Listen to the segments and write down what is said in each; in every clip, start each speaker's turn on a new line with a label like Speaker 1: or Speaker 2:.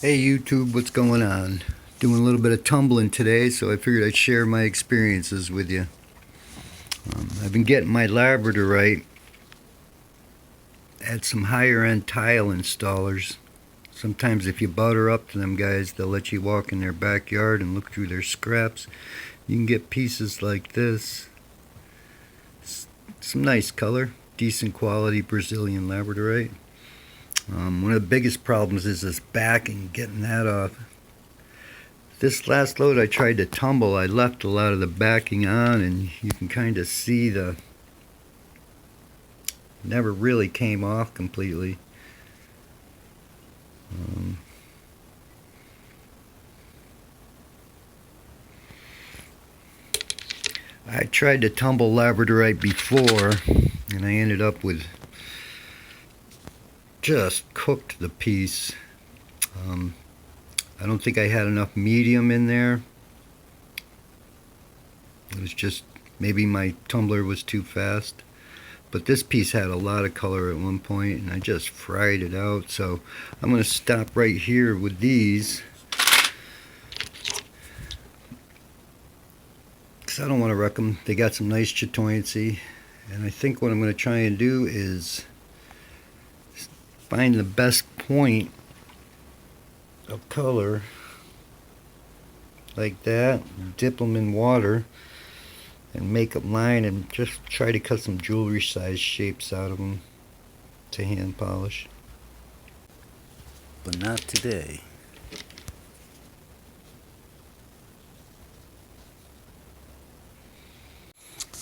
Speaker 1: Hey YouTube, what's going on? Doing a little bit of tumbling today, so I figured I'd share my experiences with you. I've been getting my labradorite at some higher end tile installers. Sometimes if you butter up to them guys, they'll let you walk in their backyard and look through their scraps. You can get pieces like this. Some nice color, decent quality Brazilian labradorite. One of the biggest problems is this backing, getting that off. This last load I tried to tumble, I left a lot of the backing on, and you can kind of see never really came off completely. I tried to tumble labradorite before, and I ended up with just cooked the piece. I don't think I had enough medium in there. It was just maybe my tumbler was too fast. But this piece had a lot of color at one point, and I just fried it out. So I'm going to stop right here with these, because I don't want to wreck them. They got some nice chatoyancy, and I think what I'm going to try and do is find the best point of color like that, dip them in water and make them line, and just try to cut some jewelry size shapes out of them to hand polish. But not today.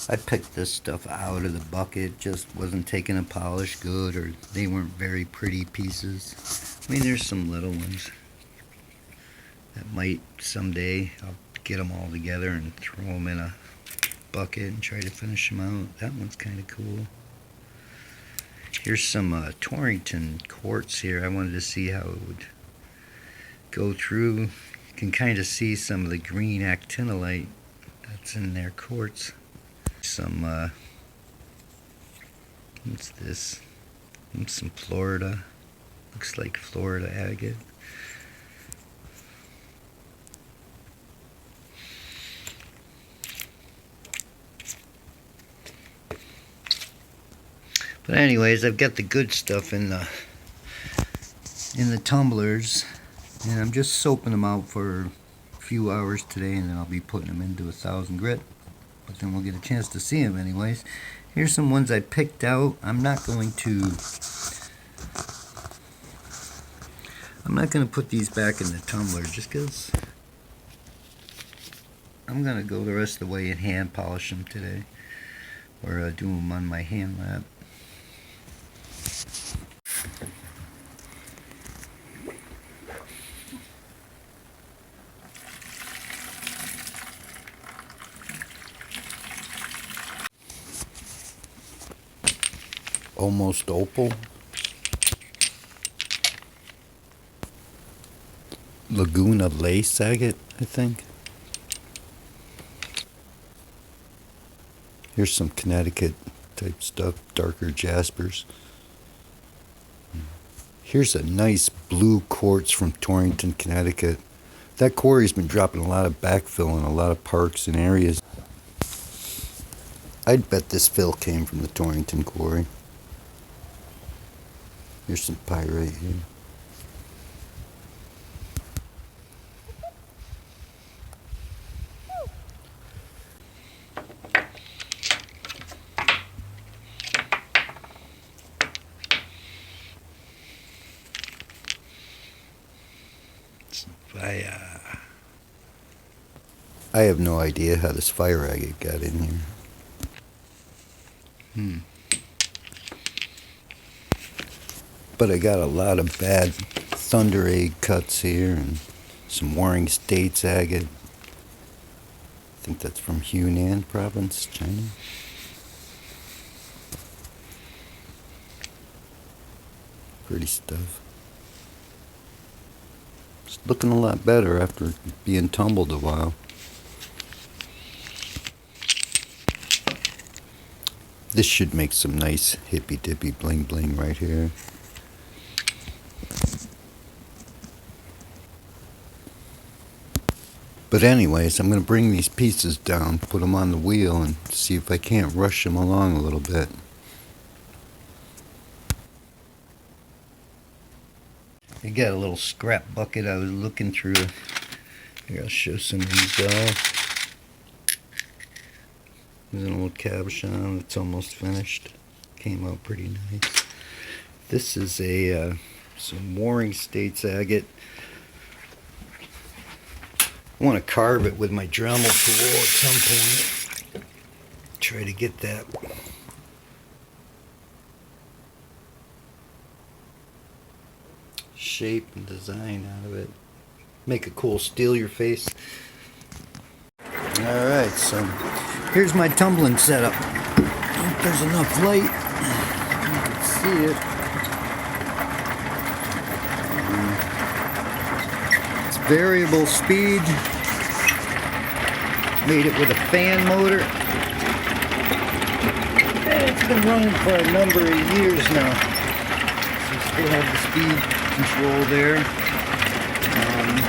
Speaker 1: I picked this stuff out of the bucket, just wasn't taking a polish good, or they weren't very pretty pieces. I mean, there's some little ones that might someday I'll get them all together and throw them in a bucket and try to finish them out. That one's kind of cool. Here's some Torrington quartz here. I wanted to see how it would go through. You can kind of see some of the green actinolite that's in their quartz. Some what's this? Some Florida. Looks like Florida agate. But anyways, I've got the good stuff in the tumblers, and I'm just soaping them out for a few hours today, and then I'll be putting them into 1000 grit. But then we'll get a chance to see them anyways. Here's some ones I picked out. I'm not going to put these back in the tumbler just because I'm going to go the rest of the way and hand polish them today, or do them on my hand lap. Almost opal. Laguna lace agate, I think. Here's some Connecticut type stuff, darker jaspers. Here's a nice blue quartz from Torrington, Connecticut. That quarry's been dropping a lot of backfill in a lot of parks and areas. I'd bet this fill came from the Torrington quarry. Here's some pyrite here. Some fire. I have no idea how this fire agate got in here. But I got a lot of bad thunder egg cuts here, and some Warring States agate. I think that's from Hunan province, China. Pretty stuff. It's looking a lot better after being tumbled a while. This should make some nice hippy dippy bling bling right here. But anyways, I'm going to bring these pieces down, put them on the wheel, and see if I can't rush them along a little bit. I got a little scrap bucket I was looking through. Here, I'll show some of these off. There's an old cabochon that's almost finished. Came out pretty nice. This is a some Warring States agate. I want to carve it with my Dremel tool at some point. Try to get that shape and design out of it. Make a cool steel your face. Alright, so here's my tumbling setup. I hope there's enough light. You can see it. It's variable speed. Made it with a fan motor. And it's been running for a number of years now. So still have the speed control there.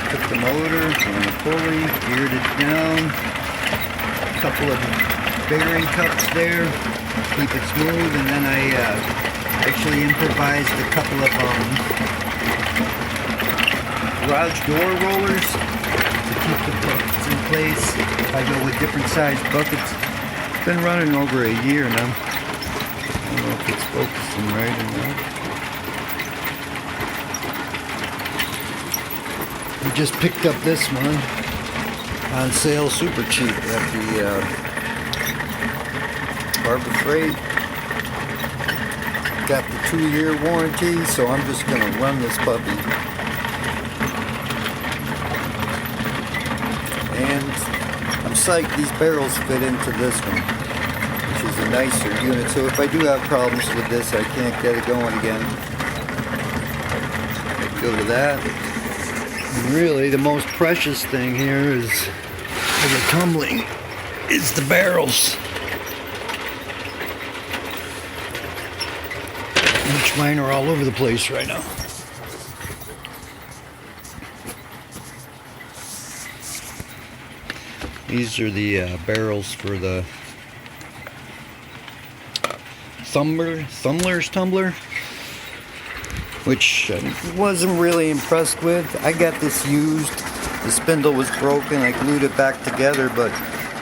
Speaker 1: Took the motor on the pulley, geared it down. A couple of bearing cups there, keep it smooth, and then I actually improvised a couple of garage door rollers to keep the buckets in place. If I go with different size buckets, it's been running over a year now. I don't know if it's focusing right or not. I just picked up this one on sale super cheap at the Harbor Freight. Got the 2-year warranty, so I'm just going to run this puppy. And I'm psyched these barrels fit into this one, which is a nicer unit. So if I do have problems with this, I can't get it going again. I'd go to that. Really, the most precious thing here is the tumbling, is the barrels. Which mine are all over the place right now. These are the barrels for the Thumbler's tumbler, which I wasn't really impressed with. I got this used. The spindle was broken. I glued it back together, but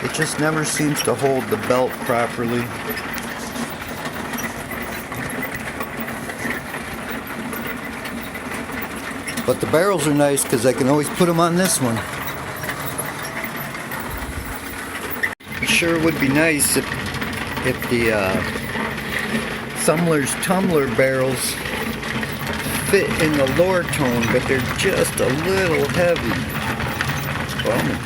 Speaker 1: it just never seems to hold the belt properly. But the barrels are nice because I can always put them on this one. It sure would be nice if the Thumbler's tumbler barrels fit in the lower tone, but they're just a little heavy. Bummer.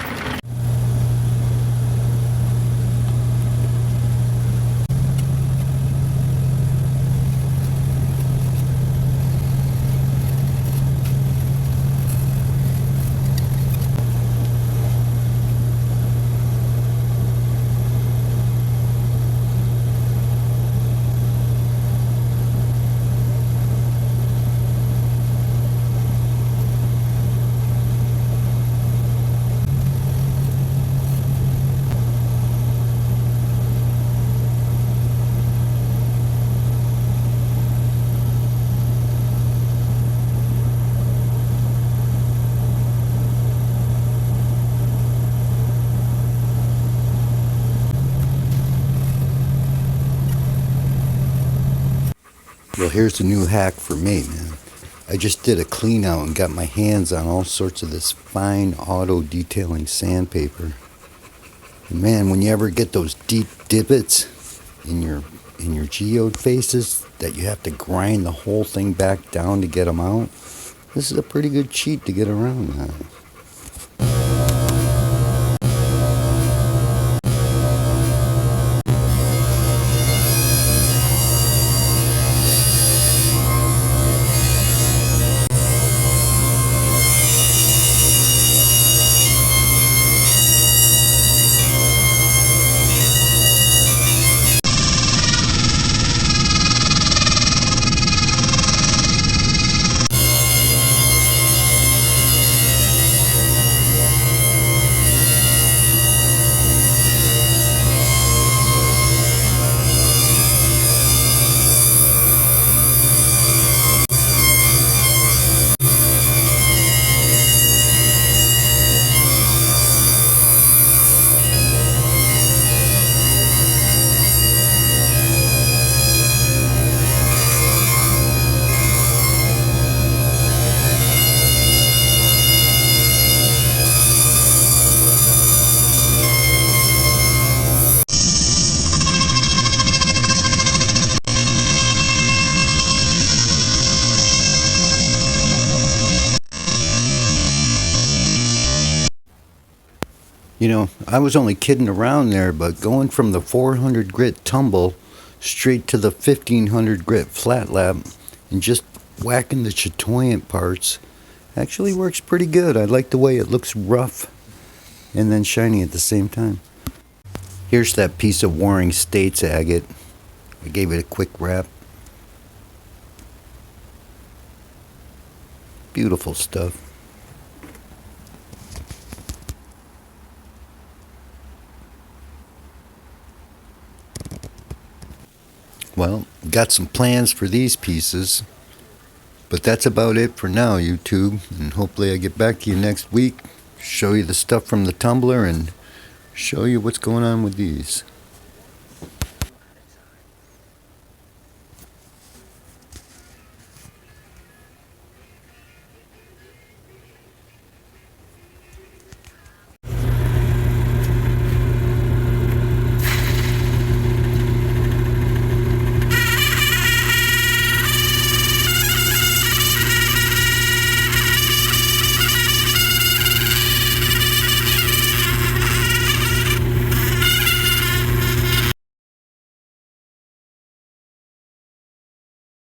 Speaker 1: Well, here's a new hack for me, man. I just did a clean out and got my hands on all sorts of this fine auto detailing sandpaper. And man, when you ever get those deep divots in your geode faces that you have to grind the whole thing back down to get them out, this is a pretty good cheat to get around that. You know, I was only kidding around there, but going from the 400 grit tumble straight to the 1500 grit flat lap and just whacking the chatoyant parts actually works pretty good. I like the way it looks rough and then shiny at the same time. Here's that piece of Warring States agate. I gave it a quick wrap. Beautiful stuff. Well, got some plans for these pieces, but that's about it for now, YouTube, and hopefully I get back to you next week, show you the stuff from the tumbler, and show you what's going on with these.